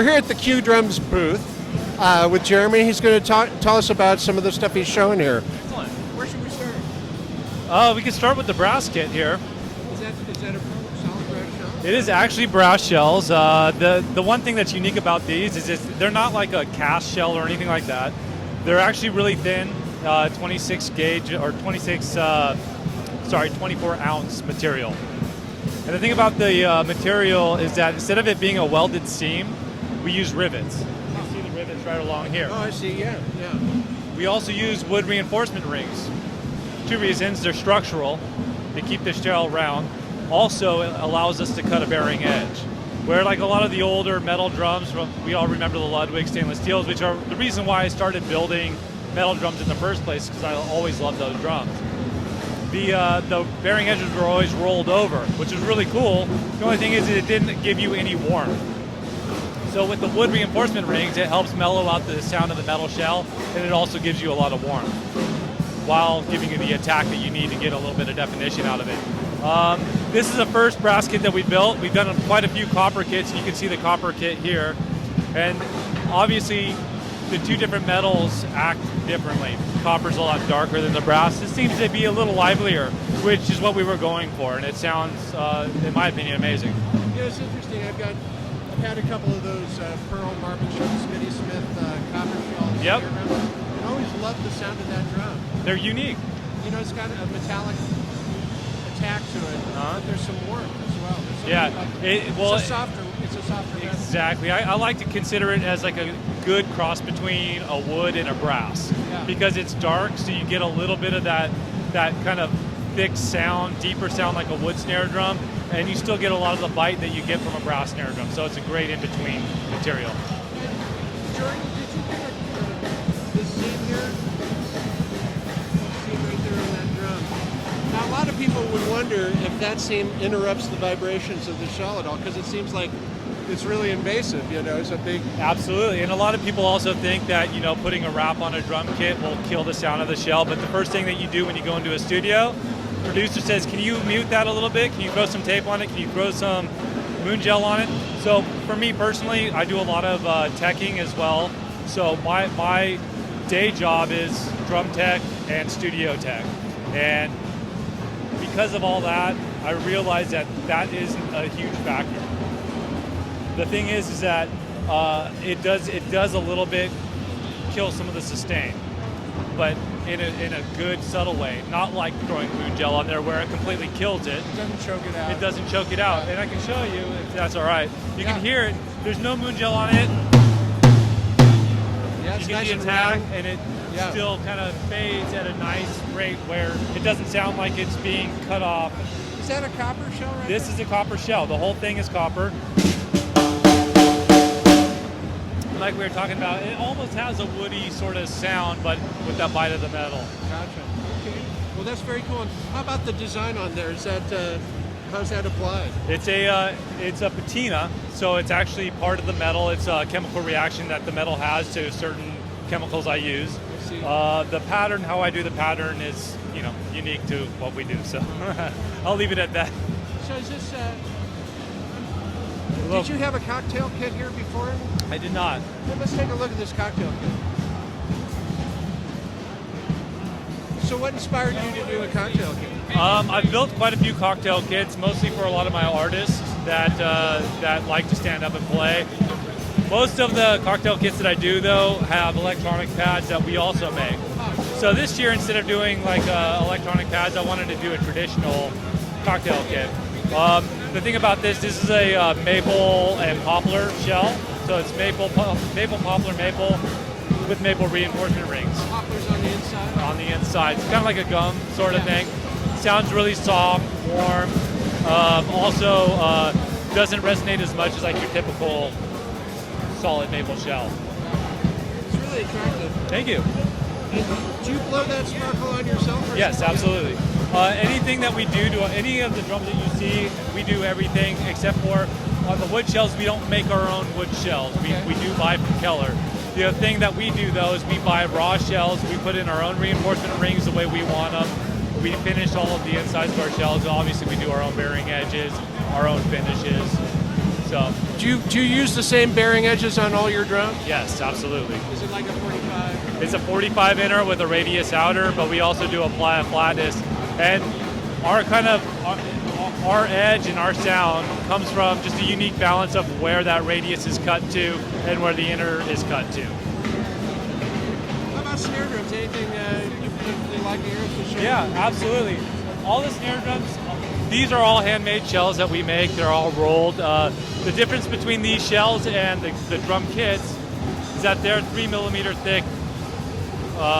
We're here at the Q Drums booth with Jeremy. He's going to tell us about some of the stuff he's showing here. Excellent. Where should we start? We can start with the brass kit here. Is that a solid brass shell? It is actually brass shells. The one thing that's unique about these is they're not like a cast shell or anything like that. They're actually really thin, 26 gauge or 24 ounce material. And the thing about the material is that instead of it being a welded seam, we use rivets. You can see the rivets right along here. Oh, I see, yeah. We also use wood reinforcement rings. Two reasons: they're structural, they keep the shell round. Also, it allows us to cut a bearing edge. Where like a lot of the older metal drums, we all remember the Ludwig stainless steels, which are the reason why I started building metal drums in the first place, because I always loved those drums. The bearing edges were always rolled over, which is really cool. The only thing is it didn't give you any warmth. So with the wood reinforcement rings, it helps mellow out the sound of the metal shell, and it also gives you a lot of warmth, while giving you the attack that you need to get a little bit of definition out of it. This is the first brass kit that we built. We've done quite a few copper kits. You can see the copper kit here. And obviously, the two different metals act differently. Copper's a lot darker than the brass. This seems to be a little livelier, which is what we were going for, and it sounds, in my opinion, amazing. Yeah, it's interesting. I've had a couple of those Pearl Marbleshell Smitty Smith copper shells. Yep. I always loved the sound of that drum. They're unique. You know, it's got a metallic attack to it, but there's some warmth as well. It's a softer metal. Exactly. I like to consider it as like a good cross between a wood and a brass, because it's dark, so you get a little bit of that kind of thick sound, deeper sound like a wood snare drum, and you still get a lot of the bite that you get from a brass snare drum. So it's a great in-between material. Jordan, did you get this seam here? Seam right there on that drum. Now, a lot of people would wonder if that seam interrupts the vibrations of the shell at all, because it seems like it's really invasive, you know, it's a big... Absolutely, and a lot of people also think that, you know, putting a wrap on a drum kit will kill the sound of the shell, but the first thing that you do when you go into a studio, the producer says, can you mute that a little bit? Can you throw some tape on it? Can you throw some moon gel on it? So for me personally, I do a lot of teching as well. So my day job is drum tech and studio tech. And because of all that, I realize that is a huge factor. The thing is that it does a little bit kill some of the sustain, but in a good, subtle way. Not like throwing moon gel on there where it completely kills it. It doesn't choke it out. It doesn't choke it out, and I can show you if that's all right. You can hear it. There's no moon gel on it. Yeah, it's you get nice the and attack, round. and it still kind of fades at a nice rate where it doesn't sound like it's being cut off. Is that a copper shell right This is a copper shell. The whole thing is copper. Like we were talking about, it almost has a woody sort of sound, but with that bite of the metal. Gotcha. Okay. Well, that's very cool. How about the design on there? Is that how's that applied? It's a patina, so it's actually part of the metal. It's a chemical reaction that the metal has to certain chemicals I use. I see. The pattern, how I do the pattern, is unique to what we do. So I'll leave it at that. So is this? Did you have a cocktail kit here before? I did not. Well, let's take a look at this cocktail kit. So what inspired you to do a cocktail kit? I've built quite a few cocktail kits, mostly for a lot of my artists that like to stand up and play. Most of the cocktail kits that I do, though, have electronic pads that we also make. So this year, instead of doing like electronic pads, I wanted to do a traditional cocktail kit. The thing about this is a maple and poplar shell. So it's maple, poplar, maple with maple reinforcement rings. Poplars on the inside? On the inside. It's kind of like a gum sort of thing. Sounds really soft, warm. Also doesn't resonate as much as like your typical solid maple shell. It's really attractive. Thank you. And do you blow that sparkle on yourself? Yes, absolutely. Anything that we do to any of the drums that you see, we do everything except for on the wood shells. We don't make our own wood shells. We do buy from Keller. The thing that we do though is we buy raw shells. We put in our own reinforcement rings the way we want them. We finish all of the insides of our shells. Obviously, we do our own bearing edges, our own finishes. So Do you use the same bearing edges on all your drums? yes, absolutely. Is it like a 45? It's a 45 inner with a radius outer, but we also do apply a flatness. And our edge and our sound comes from just a unique balance of where that radius is cut to and where the inner is cut to. How about snare drums? Anything you particularly like here to show? Yeah, absolutely. All the snare drums, these are all handmade shells that we make. They're all rolled. The difference between these shells and the drum kits is that they're 3mm thick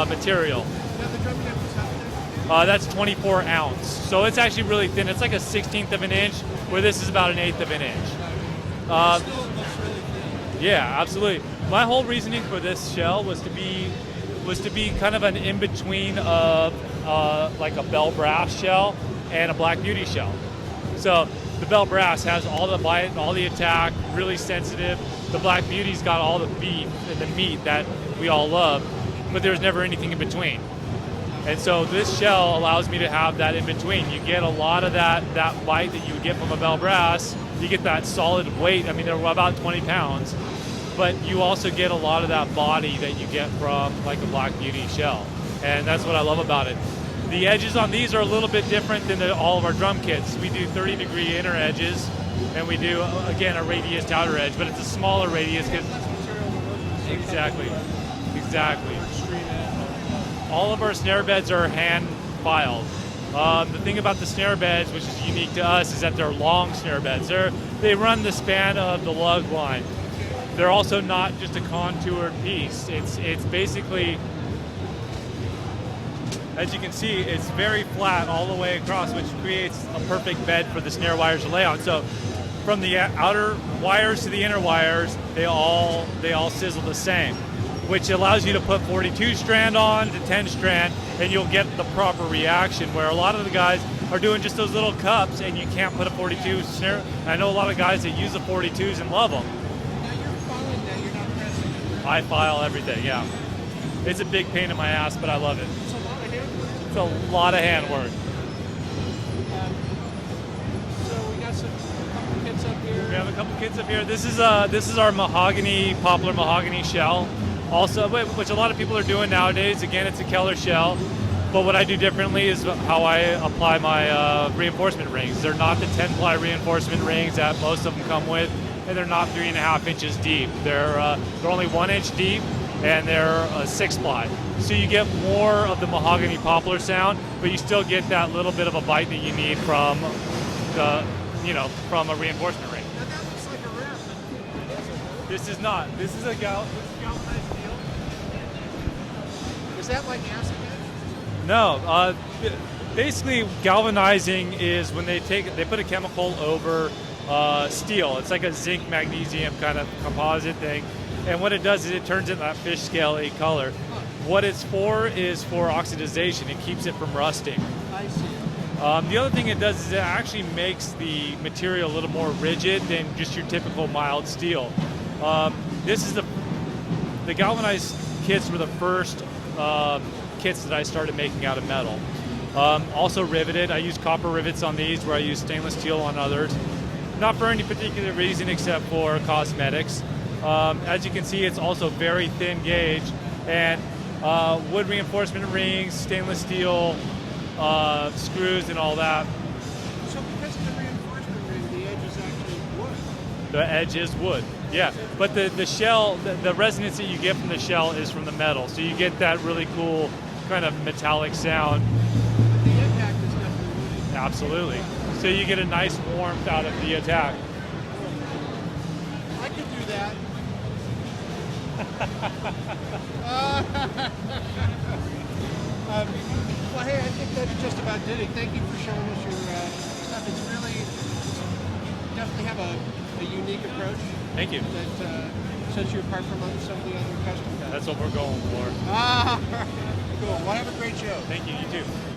material. Now the drum kit is how thick? That's 24 ounce. So it's actually really thin. It's like a 1/16 of an inch, where this is about an 1/8 of an inch. Still looks really thin. Yeah, absolutely. My whole reasoning for this shell was to be kind of an in-between of like a bell brass shell and a Black Beauty shell. So the bell brass has all the bite and all the attack, really sensitive. The Black Beauty's got all the beef and the meat that we all love, but there's never anything in between. And so this shell allows me to have that in between. You get a lot of that bite that you would get from a bell brass. You get that solid weight. I mean, they're about 20 pounds. But you also get a lot of that body that you get from like a Black Beauty shell. And that's what I love about it. The edges on these are a little bit different than all of our drum kits. We do 30-degree inner edges, and we do, again, a radius outer edge, but it's a smaller radius. Exactly. All of our snare beds are hand filed. The thing about the snare beds, which is unique to us, is that they're long snare beds. They run the span of the lug line. They're also not just a contoured piece. It's basically, as you can see, it's very flat all the way across, which creates a perfect bed for the snare wires to lay on. So from the outer wires to the inner wires, they all sizzle the same, which allows you to put 42 strand on to 10 strand, and you'll get the proper reaction, where a lot of the guys are doing just those little cups and you can't put a 42 snare. I know a lot of guys that use the 42s and love them. Now you're following that, you're not pressing it. I file everything, yeah. It's a big pain in my ass, but I love it. It's a lot of handwork. It's a lot of handwork. So we got a couple kits up here. We have a couple kits up here. This is our mahogany, poplar mahogany shell. Also, which a lot of people are doing nowadays. Again, it's a Keller shell. But what I do differently is how I apply my reinforcement rings. They're not the 10-ply reinforcement rings that most of them come with, and they're not 3.5 inches deep. They're only 1 inch deep, and they're 6-ply. So you get more of the mahogany poplar sound, but you still get that little bit of a bite that you need from from a reinforcement ring. Now that looks like a wrap. This is not. This is galvanized steel. Is that like acid edge? No. Basically, galvanizing is when they put a chemical over steel. It's like a zinc magnesium kind of composite thing, and what it does is it turns it that fish scale 8 color. What it's for is for oxidization. It keeps it from rusting. I see. The other thing it does is it actually makes the material a little more rigid than just your typical mild steel. This is the galvanized kits were the first kits that I started making out of metal. Also riveted. I use copper rivets on these, where I use stainless steel on others. Not for any particular reason except for cosmetics. As you can see, it's also very thin gauge, and wood reinforcement rings, stainless steel screws, and all that. So because of the reinforcement ring, the edge is actually wood. The edge is wood, yeah. But the shell, the resonance that you get from the shell is from the metal, so you get that really cool kind of metallic sound. But the impact is definitely woody. Absolutely. So you get a nice warmth out of the attack. I could do that. Well, hey, I think that just about did it. Thank you for showing us your stuff. It's really, you definitely have a unique approach Thank you. that sets you apart from some of the other custom guys. That's what we're going for. Ah, cool. Well, have a great show. Thank you. You too.